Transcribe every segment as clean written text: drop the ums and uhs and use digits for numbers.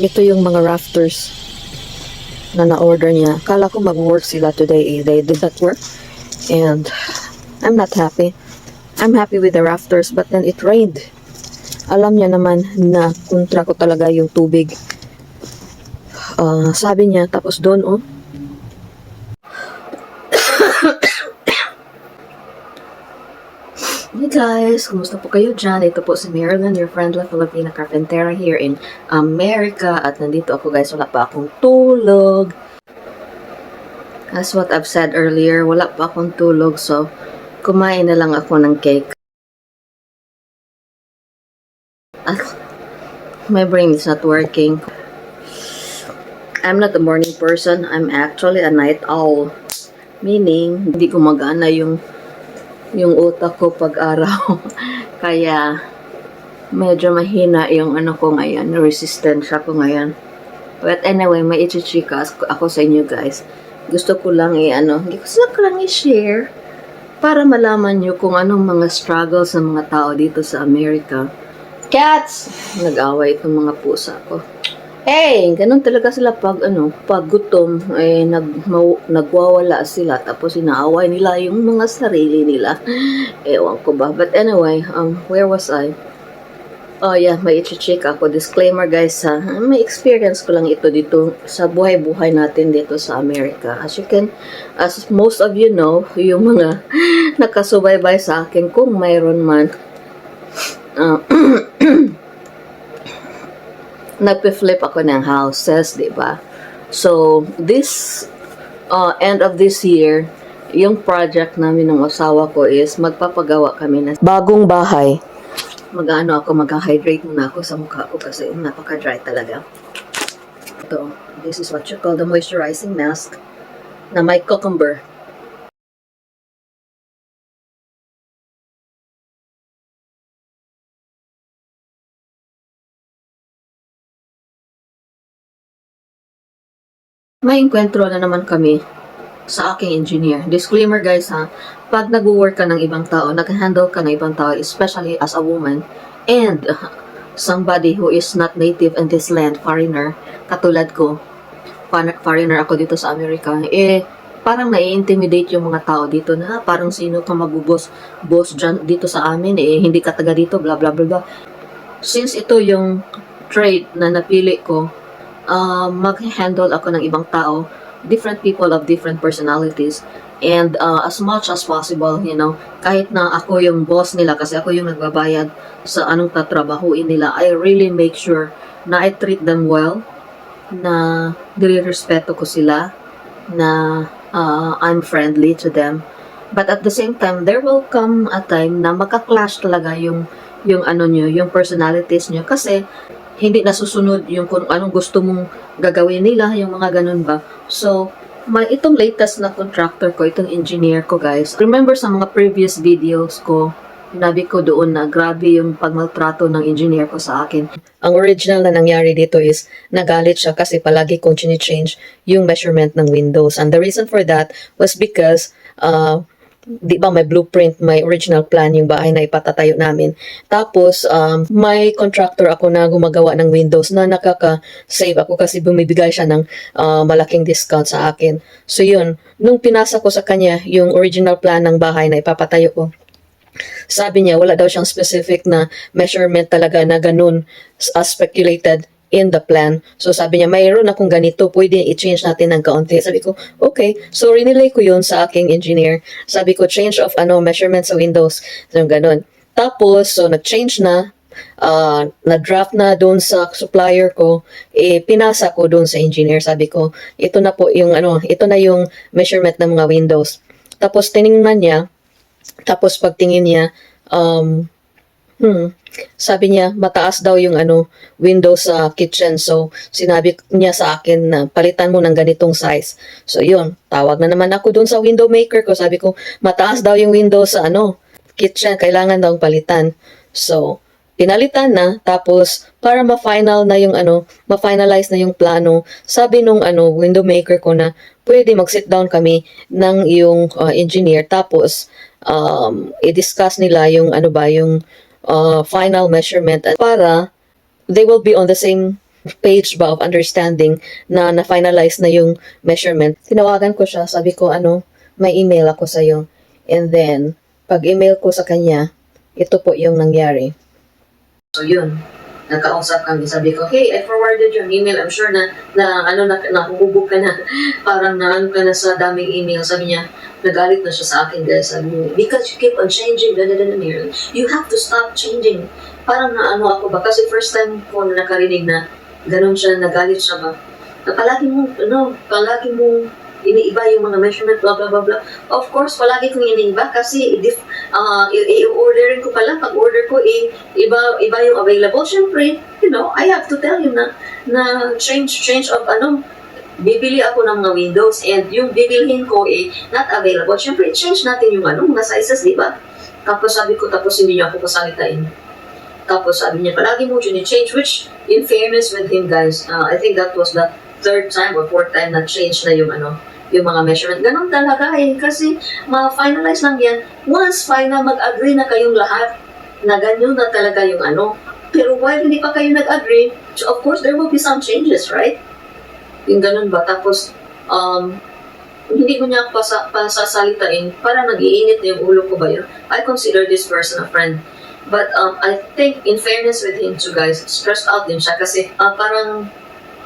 Ito yung mga rafters na na-order niya. Kala ko mag-work sila today. They did not work. And I'm not happy. I'm happy with the rafters, but then it rained. Alam niya naman na kontra ko talaga yung tubig. Sabi niya, tapos doon, oh. Hey guys, kumusta po kayo dyan? Ito po si Marilyn, your friendly Filipina Carpentera here in America. At nandito ako guys, wala pa akong tulog. As what I've said earlier, wala pa akong tulog. So, kumain na lang ako ng cake. My brain is not working. I'm not a morning person. I'm actually a night owl. Meaning, hindi gumagana yung utak ko pag araw. Kaya, medyo mahina yung ano ko ngayon, resistensya ko ngayon. But anyway, may ichichika ako sa inyo guys. Gusto ko lang i-share para malaman nyo kung anong mga struggles ng mga tao dito sa Amerika. Cats! Nag-away itong mga pusa ko. Hey, ganun talaga sila pag gutom, nagwawala sila tapos inaaway nila yung mga sarili nila. Ewan ko ba. But anyway, where was I? Oh yeah, may i-check ako. Disclaimer guys ha. May experience ko lang ito dito sa buhay-buhay natin dito sa Amerika. As most of you know, yung mga nakasubaybay sa akin, kung mayroon man, nagpe-flip ako ng houses, di ba? So, this end of this year, yung project namin ng asawa ko is magpapagawa kami ng bagong bahay. Mag-hydrate muna ako sa mukha ko kasi napaka-dry talaga. Ito, this is what you call the moisturizing mask na may cucumber. May enkwentro na naman kami sa aking engineer. Disclaimer guys ha, pag nag-work ka ng ibang tao, nag-handle ka ng ibang tao, especially as a woman, and somebody who is not native in this land, foreigner, katulad ko, foreigner ako dito sa Amerika, parang nai-intimidate yung mga tao dito na parang sino ka boss dyan, dito sa amin, hindi ka taga dito, blah blah blah blah. Since ito yung trade na napili ko, mag-handle ako ng ibang tao, different people of different personalities, and as much as possible, kahit na ako yung boss nila kasi ako yung nagbabayad sa anong tatrabahuin nila, I really make sure na I treat them well, na nire-respeto ko sila, na I'm friendly to them. But at the same time, there will come a time na magka-clash talaga yung personalities nyo kasi hindi nasusunod yung kung anong gusto mong gagawin nila, yung mga ganun ba. So, itong latest na contractor ko, itong engineer ko guys, remember sa mga previous videos ko, sinabi ko doon na grabe yung pagmaltrato ng engineer ko sa akin. Ang original na nangyari dito is, nagalit siya kasi palagi kong change yung measurement ng windows. And the reason for that was because, di ba may blueprint, may original plan yung bahay na ipatatayo namin. Tapos, may contractor ako na gumagawa ng windows na nakaka-save ako kasi bumibigay siya ng malaking discount sa akin. So yun, nung pinasa ko sa kanya yung original plan ng bahay na ipapatayo ko, sabi niya wala daw siyang specific na measurement talaga na ganun as speculated in the plan. So sabi niya, mayroon akong ganito, pwede i-change natin ng kaunti. Sabi ko, okay. So rinilay ko yun sa aking engineer. Sabi ko, change of measurement sa windows. So ganun. Tapos, so nag-change na, na-draft na doon sa supplier ko, pinasa ko doon sa engineer. Sabi ko, ito na po yung ito na yung measurement ng mga windows. Tapos tiningnan niya, tapos pagtingin niya, sabi niya, mataas daw yung window sa kitchen. So, sinabi niya sa akin na palitan mo ng ganitong size. So, yun. Tawag na naman ako dun sa window maker ko. Sabi ko, mataas daw yung window sa kitchen. Kailangan daw palitan. So, pinalitan na. Tapos, para ma-final na yung ma-finalize na yung plano, sabi nung window maker ko na pwede mag-sit down kami ng yung engineer. Tapos, i-discuss nila yung yung final measurement para they will be on the same page ba of understanding na na-finalize na yung measurement. Tinawagan ko siya, sabi ko, may email ako sa'yo. And then, pag-email ko sa kanya, ito po yung nangyari. So, yun. Nagkausap kami. Sabi ko, hey, I forwarded your email. I'm sure nahuhubog ka na. Parang ka na sa daming email. Sabi niya, nagalit na siya sa akin, guys. Sabi niya, because you keep on changing, you have to stop changing. Parang ako ba? Kasi first time ko na nakarinig na ganun siya, nagalit siya ba? Na palagi mong iniiba yung mga measurement, blah, blah, blah, blah. Of course, palagi kong iniiba kasi i-orderin ko pala, pag-order ko, iba yung available. Siyempre, I have to tell you na change of bibili ako ng mga windows and yung bibilhin ko not available. Siyempre, change natin yung mga sizes, di ba? Tapos sabi ko, tapos hindi niya ako pasalitain. Tapos sabi niya, palagi mo change, which in fairness with him, guys, I think that was the third time or fourth time na change na yung mga measurement. Ganun talaga kasi ma-finalize lang yan. Once final, mag-agree na kayong lahat na ganyan na talaga yung Pero while hindi pa kayo nag-agree, of course, there will be some changes, right? Yung ganun ba? Tapos, hindi ko niya pasasalitain, parang nag-iinit na yung ulo ko ba yun? I consider this person a friend. But I think, in fairness with him too, guys, stressed out din siya kasi parang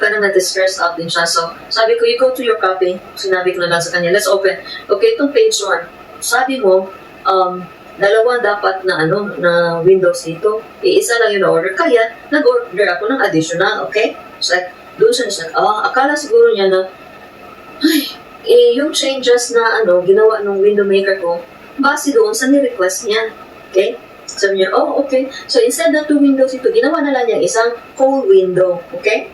na-stressed out din siya. So, sabi ko, you go to your copy. Sinabi ko na lang sa kanya, let's open. Okay, itong page 1. Sabi mo, dalawa dapat na Windows dito. Isa lang yung order. Kaya, nag-order ako ng additional, okay? So, doon siya akala siguro niya na, yung changes na ginawa ng window maker ko, base doon sa ni-request niya. Okay? Sabi niya, okay. So, instead na 2 windows ito, ginawa na lang niya isang whole window. Okay?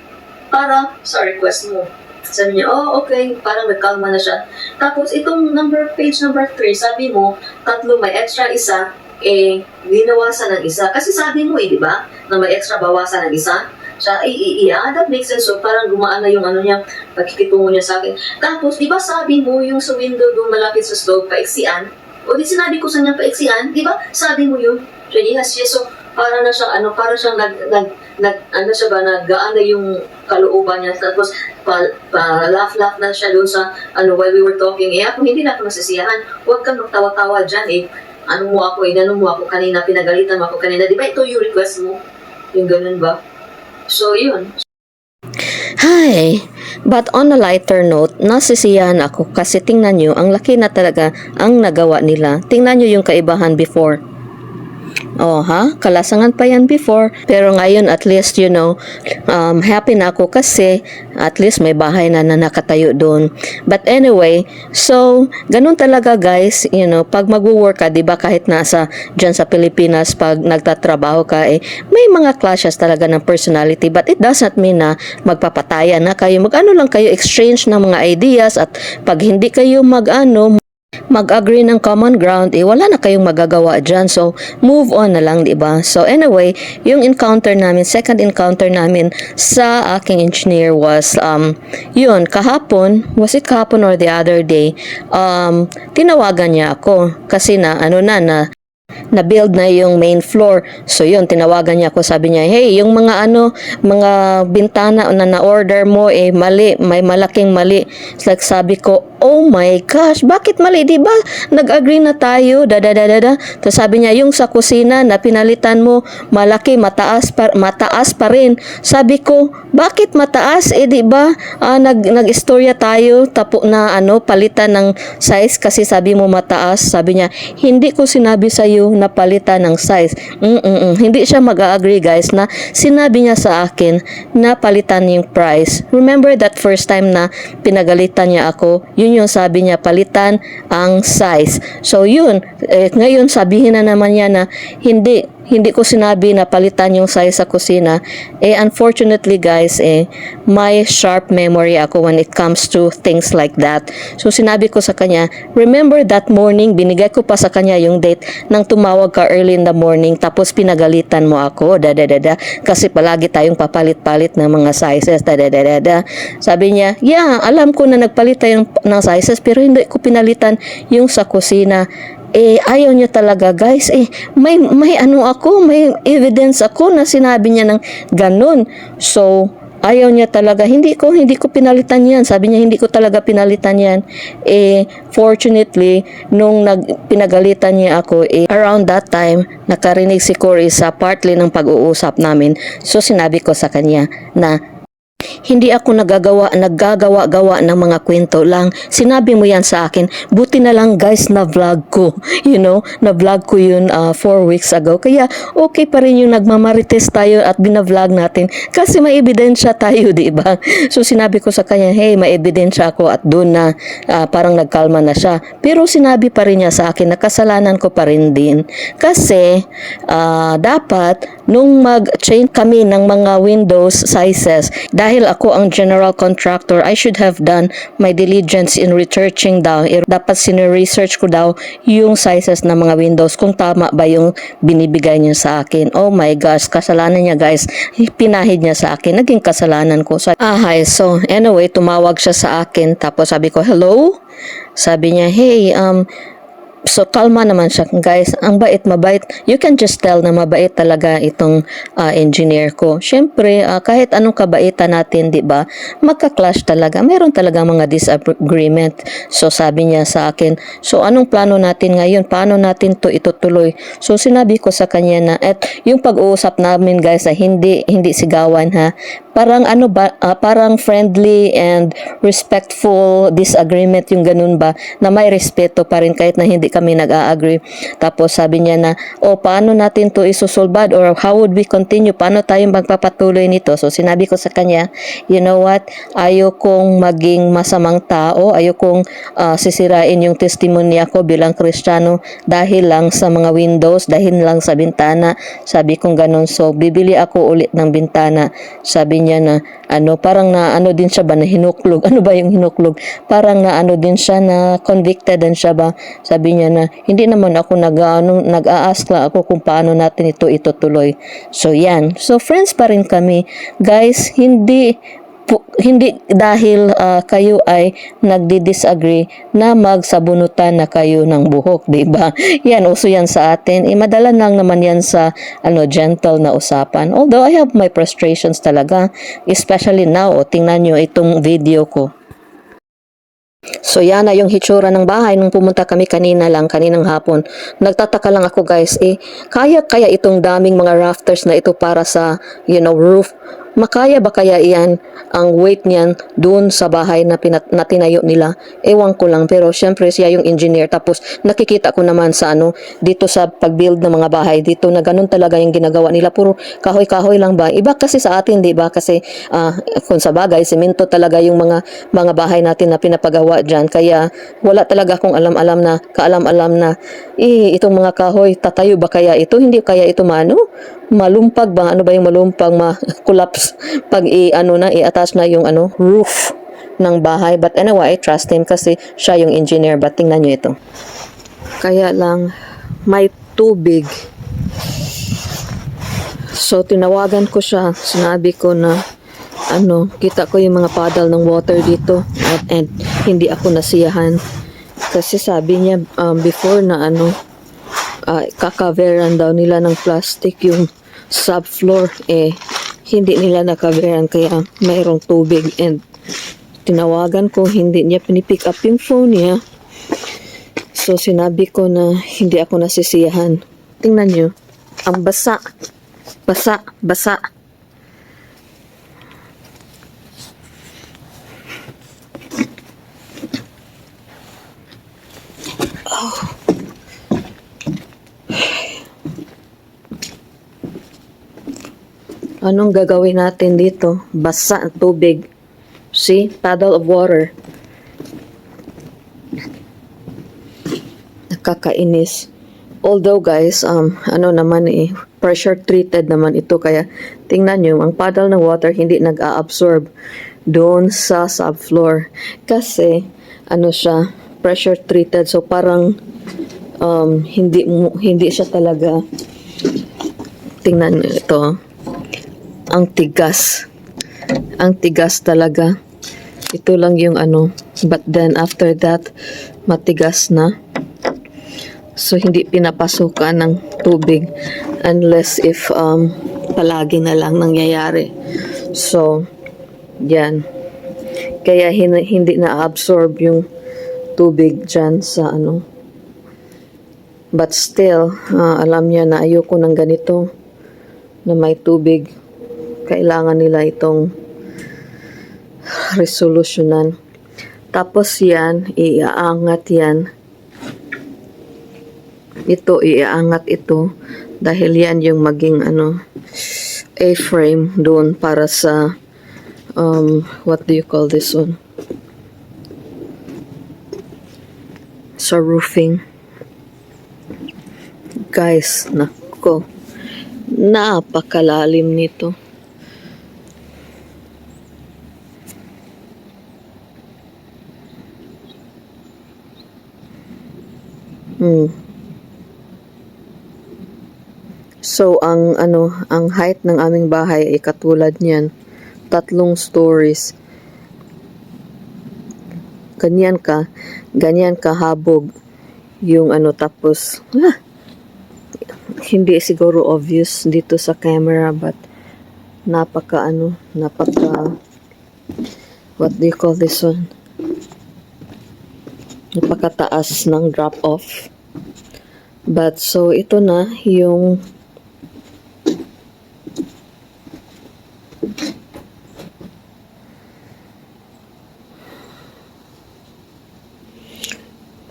Para sa request mo. Sabi niya, okay. Parang nagkalma na siya. Tapos, itong page number 3, sabi mo, 3 may extra isa, binawasan ng isa. Kasi sabi mo di ba? Na may extra bawasan ng isa. Siya, that makes sense. So, parang gumaan na yung niya, pagkikitungo niya sa akin. Tapos, di ba sabi mo, yung sa window doon malapit sa stove, paiksian? O di sinabi ko sa niya paiksian, di ba? Sabi mo yun. Yes. So, para na siyang para siyang naggaan na yung kalooban niya. Tapos, laugh na siya doon sa, while we were talking. Ako hindi na ako nasisiyahan. Huwag kang magtawa-tawa dyan Ano mo ako kanina, pinagalitan mo ako kanina. Di ba ito yung request mo? Yung ganun ba? So, yun. Hi! But on a lighter note, nasisiyahan ako kasi tingnan nyo, ang laki na talaga ang nagawa nila. Tingnan nyo yung kaibahan before. Kalasangan pa yan before. Pero ngayon, at least, happy na ako kasi at least may bahay na nakatayo doon. But anyway, so, ganun talaga guys, pag mag-work ka, diba kahit dyan sa Pilipinas, pag nagtatrabaho ka, may mga clashes talaga ng personality. But it doesn't mean na magpapatayan na kayo. Lang kayo, exchange ng mga ideas at pag hindi kayo mag-agree ng common ground, wala na kayong magagawa dyan. So, move on na lang, diba? So, anyway, yung second encounter namin sa aking engineer was, was it kahapon or the other day? Tinawagan niya ako kasi na-build na yung main floor. So yun, tinawagan niya ako, sabi niya, hey, yung mga mga bintana na order mo mali, may malaking mali. It's like sabi ko, oh my gosh, bakit mali? Di ba nag-agree na tayo? Tapos sabi niya, yung sa kusina na pinalitan mo, malaki, mataas pa rin. Sabi ko, bakit mataas? Di ba nag-istorya tayo na palitan ng size kasi sabi mo mataas. Sabi niya, hindi ko sinabi sa iyo na palitan ng size. Hindi siya mag-agree guys na sinabi niya sa akin na palitan yung price. Remember that first time na pinagalitan niya ako, yun yung sabi niya, palitan ang size. So yun, ngayon sabihin na naman niya na hindi ko sinabi na palitan yung size sa kusina. Unfortunately guys, may sharp memory ako when it comes to things like that. So sinabi ko sa kanya, remember that morning, binigay ko pa sa kanya yung date nang tumawag ka early in the morning, tapos pinagalitan mo ako, kasi palagi tayong papalit-palit ng mga sizes, Sabi niya, yeah, alam ko na nagpalit tayo ng sizes, pero hindi ko pinalitan yung sa kusina. Ayaw niya talaga guys, may evidence ako na sinabi niya ng ganun. So ayaw niya talaga, hindi ko pinalitan yan. Sabi niya, hindi ko talaga pinalitan yan. Fortunately, nung pinagalitan niya ako, around that time, nakarinig si Cory sa partly ng pag-uusap namin. So, sinabi ko sa kanya na, hindi ako naggagawa-gawa ng mga kwento lang. Sinabi mo yan sa akin. Buti na lang guys na vlog ko. Na vlog ko yun 4 weeks ago. Kaya okay pa rin yung nagmamarites tayo at binavlog natin. Kasi may ebidensya tayo, di ba? So sinabi ko sa kanya, hey, may ebidensya ako at doon na parang nagkalma na siya. Pero sinabi pa rin niya sa akin na kasalanan ko pa rin din. Kasi dapat nung mag-change kami ng mga windows sizes, dahil ako ang general contractor, I should have done my diligence in researching daw. Dapat sine-research ko daw yung sizes ng mga windows kung tama ba yung binibigay niya sa akin. Oh my gosh, kasalanan niya guys. Pinahid niya sa akin. Naging kasalanan ko. So anyway, tumawag siya sa akin. Tapos sabi ko, hello? Sabi niya, hey, so kalma naman siya guys, ang mabait, you can just tell na mabait talaga itong engineer ko. Syempre kahit anong kabaitan natin, di ba, magka-clash talaga, meron talaga mga disagreement. So sabi niya sa akin, so anong plano natin ngayon, paano natin to itutuloy? So sinabi ko sa kanya na at yung pag-uusap namin guys ay hindi sigawan ha, parang parang friendly and respectful disagreement, yung ganun ba, na may respeto pa rin kahit na hindi kami nag-a-agree. Tapos sabi niya na, paano natin to isusolbad or how would we continue? Paano tayo magpapatuloy nito? So sinabi ko sa kanya, you know what? Ayaw kong maging masamang tao, ayaw kong sisirain yung testimonya ko bilang Kristiyano dahil lang sa mga windows, dahil lang sa bintana. Sabi kong ganun. So bibili ako ulit ng bintana. Sabi niya na parang na din siya ba na hinuklog. Ano ba yung hinuklog? Parang na din siya, na convicted din siya ba? Sabi niya na hindi naman ako nag-a-ask lang ako kung paano natin ito itutuloy. So yan. So friends pa rin kami. Guys, hindi dahil kayo ay nagdi-disagree na magsabunutan na kayo ng buhok, di ba? Yan, uso yan sa atin. Madala lang naman yan sa gentle na usapan. Although I have my frustrations talaga, especially now. Tingnan nyo itong video ko. So yan na yung hitsura ng bahay nung pumunta kami kaninang hapon. Nagtataka lang ako guys, kaya itong daming mga rafters na ito para sa roof? Makaya ba kaya iyan ang weight niyan doon sa bahay na tinayo nila? Ewan ko lang, pero syempre siya yung engineer. Tapos nakikita ko naman sa dito sa pag-build ng mga bahay dito na ganun talaga yung ginagawa nila. Puro kahoy-kahoy lang ba? Iba kasi sa atin, di ba? Kasi kung sa bagay, semento talaga yung mga bahay natin na pinapagawa dyan. Kaya wala talaga akong kaalam-alam na itong mga kahoy, tatayo ba kaya ito? Hindi kaya ito malumpag ba? Ano ba yung malumpag, ma-collapse pag i-attach na yung roof ng bahay. But anyway, I trust him kasi siya yung engineer. But tingnan nyo ito. Kaya lang may tubig. So tinawagan ko siya. Sinabi ko na kita ko yung mga puddle ng water dito and hindi ako nasiyahan. Kasi sabi niya before na kakaveran daw nila ng plastic yung subfloor, hindi nila nakaveran kaya mayroong tubig. And tinawagan ko, hindi niya pinipick up yung phone niya. So sinabi ko na hindi ako nasisiyahan. Tingnan nyo, ang basa. Anong gagawin natin dito? Basa ang tubig. See? Puddle of water. Nakakainis. Although guys, pressure treated naman ito. Kaya tingnan nyo, ang puddle ng water hindi nag-a-absorb doon sa subfloor. Kasi, siya, pressure treated. So parang, hindi siya talaga. Tingnan nyo ito. Ang tigas talaga. Ito lang yung but then after that matigas na. So hindi pinapasukan ng tubig unless if palagi na lang nangyayari. So Yan. Kaya hindi na-absorb yung tubig dyan sa ano. But still, alam niya na ayoko ng ganito na may tubig. Kailangan nila itong resolutionan. Tapos yan, iaangat yan. Ito, iaangat ito. Dahil yan yung maging A-frame doon para sa what do you call this one? Sa roofing. Guys, nako. Napakalalim nito. So, ang height ng aming bahay ay katulad niyan. 3 stories. Ganyan kahabog yung tapos, hindi siguro obvious dito sa camera, but napaka, what do you call this one? Napakataas ng drop off. But, so, ito na yung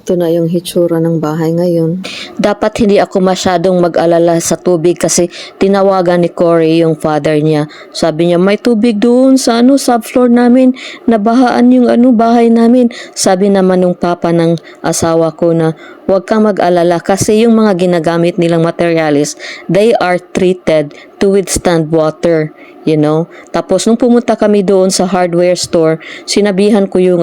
ito na yung hitsura ng bahay ngayon. Dapat hindi ako masyadong mag-alala sa tubig kasi tinawagan ni Corey yung father niya. Sabi niya, may tubig doon sa subfloor namin. Nabahaan yung bahay namin. Sabi naman ng papa ng asawa ko na huwag kang mag-alala kasi yung mga ginagamit nilang materials, they are treated to withstand water. Tapos nung pumunta kami doon sa hardware store, sinabihan ko yung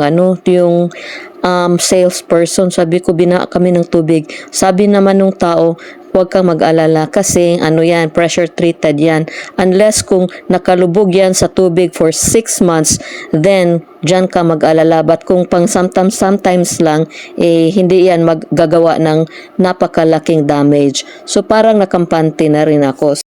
salesperson, sabi ko bina kami ng tubig. Sabi naman ng tao, huwag kang mag-alala kasi yan, pressure treated yan. Unless kung nakalubog yan sa tubig for 6 months, then dyan ka mag-alala. But kung pang sometimes lang, hindi yan maggagawa ng napakalaking damage. So parang nakampante na rin ako.